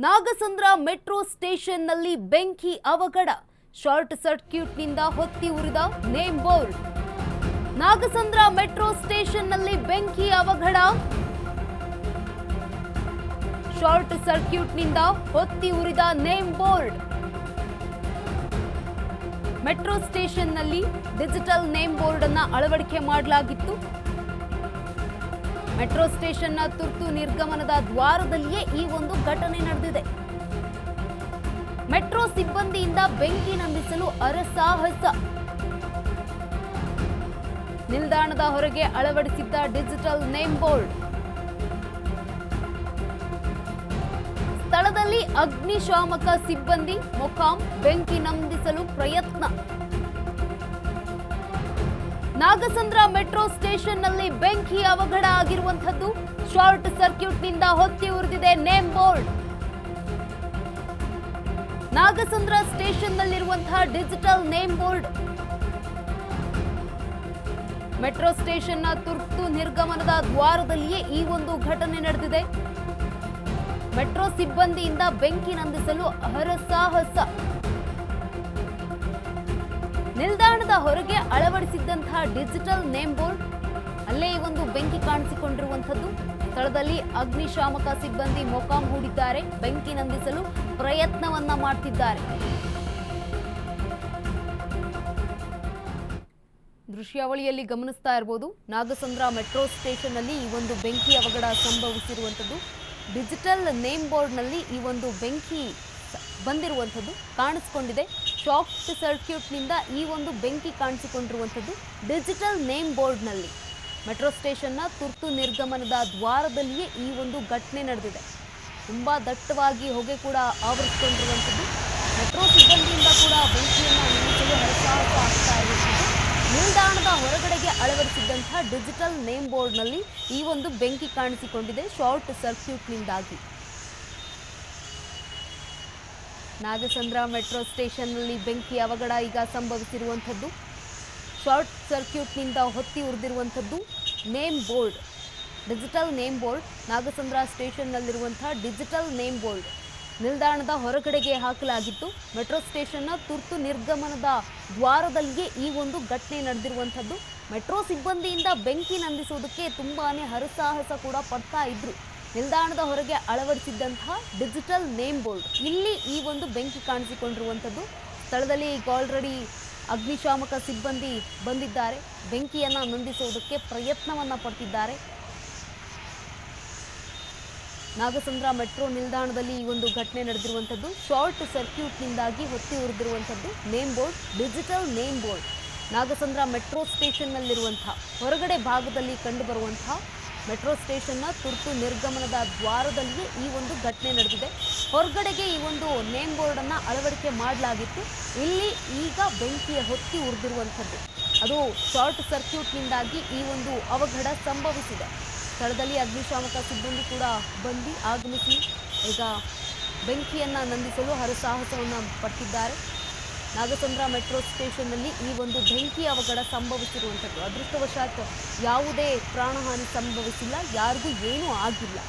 Nagasandra metro ಸ್ಟೇಷನ್ನಲ್ಲಿ ಬೆಂಕಿ ಅವಘಡ. ಶಾರ್ಟ್ ಸರ್ಕ್ಯೂಟ್ನಿಂದ ಹೊತ್ತಿ ಉರಿದ ನೇಮ್ ಬೋರ್ಡ್. ನಾಗಸಂದ್ರ ಮೆಟ್ರೋ ಸ್ಟೇಷನ್ನಲ್ಲಿ ಬೆಂಕಿ ಅವಘಡ. ಶಾರ್ಟ್ ಸರ್ಕ್ಯೂಟ್ನಿಂದ ಹೊತ್ತಿ ಉರಿದ ನೇಮ್ ಬೋರ್ಡ್. ಮೆಟ್ರೋ ಸ್ಟೇಷನ್ನಲ್ಲಿ ಡಿಜಿಟಲ್ ನೇಮ್ ಬೋರ್ಡ್ ಅನ್ನು ಅಳವಡಿಕೆ ಮಾಡಲಾಗಿತ್ತು. ಮೆಟ್ರೋ ಸ್ಟೇಷನ್ನ ತುರ್ತು ನಿರ್ಗಮನದ ದ್ವಾರದಲ್ಲಿಯೇ ಈ ಒಂದು ಘಟನೆ ನಡೆದಿದೆ. ಮೆಟ್ರೋ ಸಿಬ್ಬಂದಿಯಿಂದ ಬೆಂಕಿ ನಂದಿಸಲು ಹರಸಾಹಸ. ನಿಲ್ದಾಣದ ಹೊರಗೆ ಅಳವಡಿಸಿದ್ದ ಡಿಜಿಟಲ್ ನೇಮ್ ಬೋರ್ಡ್. ಸ್ಥಳದಲ್ಲಿ ಅಗ್ನಿಶಾಮಕ ಸಿಬ್ಬಂದಿ ಮೊಕಾಂ, ಬೆಂಕಿ ನಂದಿಸಲು ಪ್ರಯತ್ನ. ನಾಗಸಂದ್ರ ಮೆಟ್ರೋ ಸ್ಟೇಷನ್ನಲ್ಲಿ ಬೆಂಕಿ ಅವಘಡ ಆಗಿರುವಂತದ್ದು. ಶಾರ್ಟ್ ಸರ್ಕ್ಯೂಟ್ನಿಂದ ಹೊತ್ತಿ ಉರಿದಿದೆ ನೇಮ್ ಬೋರ್ಡ್. ನಾಗಸಂದ್ರ ಸ್ಟೇಷನ್ನಲ್ಲಿರುವಂತಹ ಡಿಜಿಟಲ್ ನೇಮ್ ಬೋರ್ಡ್. ಮೆಟ್ರೋ ಸ್ಟೇಷನ್ನ ತುರ್ತು ನಿರ್ಗಮನದ ದ್ವಾರದಲ್ಲಿಯೇ ಈ ಒಂದು ಘಟನೆ ನಡೆದಿದೆ. ಮೆಟ್ರೋ ಸಿಬ್ಬಂದಿಯಿಂದ ಬೆಂಕಿ ನಂದಿಸಲು ಹರಸಾಹಸ. ನಿಲ್ದಾಣದ ಹೊರಗೆ ಅಳವಡಿಸಿದ್ದಂತಹ ಡಿಜಿಟಲ್ ನೇಮ್ ಬೋರ್ಡ್ ಅಲ್ಲೇ ಈ ಒಂದು ಬೆಂಕಿ ಕಾಣಿಸಿಕೊಂಡಿರುವಂತದ್ದು. ಸ್ಥಳದಲ್ಲಿ ಅಗ್ನಿಶಾಮಕ ಸಿಬ್ಬಂದಿ ಮೊಕಾಂ ಹೂಡಿದ್ದಾರೆ. ಬೆಂಕಿ ನಂದಿಸಲು ಪ್ರಯತ್ನವನ್ನ ಮಾಡ್ತಿದ್ದಾರೆ. ದೃಶ್ಯಾವಳಿಯಲ್ಲಿ ಗಮನಿಸ್ತಾ ಇರಬಹುದು, ನಾಗಸಂದ್ರ ಮೆಟ್ರೋ ಸ್ಟೇಷನ್ ನಲ್ಲಿ ಈ ಒಂದು ಬೆಂಕಿ ಅವಘಡ ಸಂಭವಿಸಿರುವಂತದ್ದು. ಡಿಜಿಟಲ್ ನೇಮ್ ಬೋರ್ಡ್ನಲ್ಲಿ ಈ ಒಂದು ಬೆಂಕಿ ಬಂದಿರುವಂಥದ್ದು ಕಾಣಿಸಿಕೊಂಡಿದೆ. ಶಾರ್ಟ್ ಸರ್ಕ್ಯೂಟ್ನಿಂದ ಈ ಒಂದು ಬೆಂಕಿ ಕಾಣಿಸಿಕೊಂಡಿರುವಂಥದ್ದು ಡಿಜಿಟಲ್ ನೇಮ್ ಬೋರ್ಡ್ನಲ್ಲಿ. ಮೆಟ್ರೋ ಸ್ಟೇಷನ್ನ ತುರ್ತು ನಿರ್ಗಮನದ ದ್ವಾರದಲ್ಲಿಯೇ ಈ ಒಂದು ಘಟನೆ ನಡೆದಿದೆ. ತುಂಬ ದಟ್ಟವಾಗಿ ಹೊಗೆ ಕೂಡ ಆವರಿಸಿಕೊಂಡಿರುವಂಥದ್ದು. ಮೆಟ್ರೋ ಸಿಬ್ಬಂದಿಯಿಂದ ಕೂಡ ಬೆಂಕಿಯನ್ನು ನಿಲ್ಲಿಸಲು ಹರಸಾಹಸ ಆಗ್ತಾ ಇರುವಂಥದ್ದು. ನಿಲ್ದಾಣದ ಹೊರಗಡೆಗೆ ಅಳವಡಿಸಿದ್ದಂತಹ ಡಿಜಿಟಲ್ ನೇಮ್ ಬೋರ್ಡ್ನಲ್ಲಿ ಈ ಒಂದು ಬೆಂಕಿ ಕಾಣಿಸಿಕೊಂಡಿದೆ ಶಾರ್ಟ್ ಸರ್ಕ್ಯೂಟ್ನಿಂದಾಗಿ. ನಾಗಸಂದ್ರ ಮೆಟ್ರೋ ಸ್ಟೇಷನ್ನಲ್ಲಿ ಬೆಂಕಿ ಅವಘಡ ಈಗ ಸಂಭವಿಸಿರುವಂಥದ್ದು. ಶಾರ್ಟ್ ಸರ್ಕ್ಯೂಟ್ನಿಂದ ಹೊತ್ತಿ ಉರಿದಿರುವಂಥದ್ದು name board, digital name board. Nagasandra ಸ್ಟೇಷನ್ನಲ್ಲಿರುವಂತಹ ಡಿಜಿಟಲ್ ನೇಮ್ ಬೋರ್ಡ್ ನಿಲ್ದಾಣದ ಹೊರಗಡೆಗೆ ಹಾಕಲಾಗಿತ್ತು. ಮೆಟ್ರೋ ಸ್ಟೇಷನ್ನ ತುರ್ತು ನಿರ್ಗಮನದ ದ್ವಾರದಲ್ಲಿಯೇ ಈ ಒಂದು ಘಟನೆ ನಡೆದಿರುವಂಥದ್ದು. ಮೆಟ್ರೋ ಸಿಬ್ಬಂದಿಯಿಂದ ಬೆಂಕಿ ನಂದಿಸುವುದಕ್ಕೆ ತುಂಬಾನೇ ಹರಸಾಹಸ ಕೂಡ ಪಡ್ತಾ ಇದ್ರು. ನಿಲ್ದಾಣದ ಹೊರಗೆ ಅಳವಡಿಸಿದ್ದಂತಹ ಡಿಜಿಟಲ್ ನೇಮ್ ಬೋರ್ಡ್, ಇಲ್ಲಿ ಈ ಒಂದು ಬೆಂಕಿ ಕಾಣಿಸಿಕೊಂಡಿರುವಂಥದ್ದು. ಸ್ಥಳದಲ್ಲಿ ಈಗ ಆಲ್ರೆಡಿ ಅಗ್ನಿಶಾಮಕ ಸಿಬ್ಬಂದಿ ಬಂದಿದ್ದಾರೆ. ಬೆಂಕಿಯನ್ನು ನಂದಿಸುವುದಕ್ಕೆ ಪ್ರಯತ್ನವನ್ನ ಪಡ್ತಿದ್ದಾರೆ. ನಾಗಸಂದ್ರ ಮೆಟ್ರೋ ನಿಲ್ದಾಣದಲ್ಲಿ ಈ ಒಂದು ಘಟನೆ ನಡೆದಿರುವಂಥದ್ದು. ಶಾರ್ಟ್ ಸರ್ಕ್ಯೂಟ್ನಿಂದಾಗಿ ಹೊತ್ತಿ ಉರಿದಿರುವಂಥದ್ದು name board, digital name board. Nagasandra metro ಸ್ಟೇಷನ್ನಲ್ಲಿರುವಂತಹ ಹೊರಗಡೆ ಭಾಗದಲ್ಲಿ ಕಂಡುಬರುವಂತಹ ಮೆಟ್ರೋ ಸ್ಟೇಷನ್ನ ತುರ್ತು ನಿರ್ಗಮನದ ದ್ವಾರದಲ್ಲಿಯೇ ಈ ಒಂದು ಘಟನೆ ನಡೆದಿದೆ. ಹೊರಗಡೆಗೆ ಈ ಒಂದು ನೇಮ್ ಬೋರ್ಡನ್ನು ಅಳವಡಿಕೆ ಮಾಡಲಾಗಿತ್ತು. ಇಲ್ಲಿ ಈಗ ಬೆಂಕಿಯ ಹೊತ್ತಿ ಉರಿದಿರುವಂಥದ್ದು. ಅದು ಶಾರ್ಟ್ ಸರ್ಕ್ಯೂಟ್ನಿಂದಾಗಿ ಈ ಒಂದು ಅವಘಡ ಸಂಭವಿಸಿದೆ. ಸ್ಥಳದಲ್ಲಿ ಅಗ್ನಿಶಾಮಕ ಸಿಬ್ಬಂದಿ ಕೂಡ ಆಗಮಿಸಿ ಈಗ ಬೆಂಕಿಯನ್ನು ನಂದಿಸಲು ಹರಸಾಹಸವನ್ನು ಪಟ್ಟಿದ್ದಾರೆ. ನಾಗಸಂದ್ರ ಮೆಟ್ರೋ ಸ್ಟೇಷನ್ನಲ್ಲಿ ಈ ಒಂದು ಬೆಂಕಿ ಅವಘಡ ಸಂಭವಿಸಿರುವಂಥದ್ದು. ಅದೃಷ್ಟವಶಾತ್ ಯಾವುದೇ ಪ್ರಾಣಹಾನಿ ಸಂಭವಿಸಿಲ್ಲ, ಯಾರಿಗೂ ಏನೂ ಆಗಿಲ್ಲ.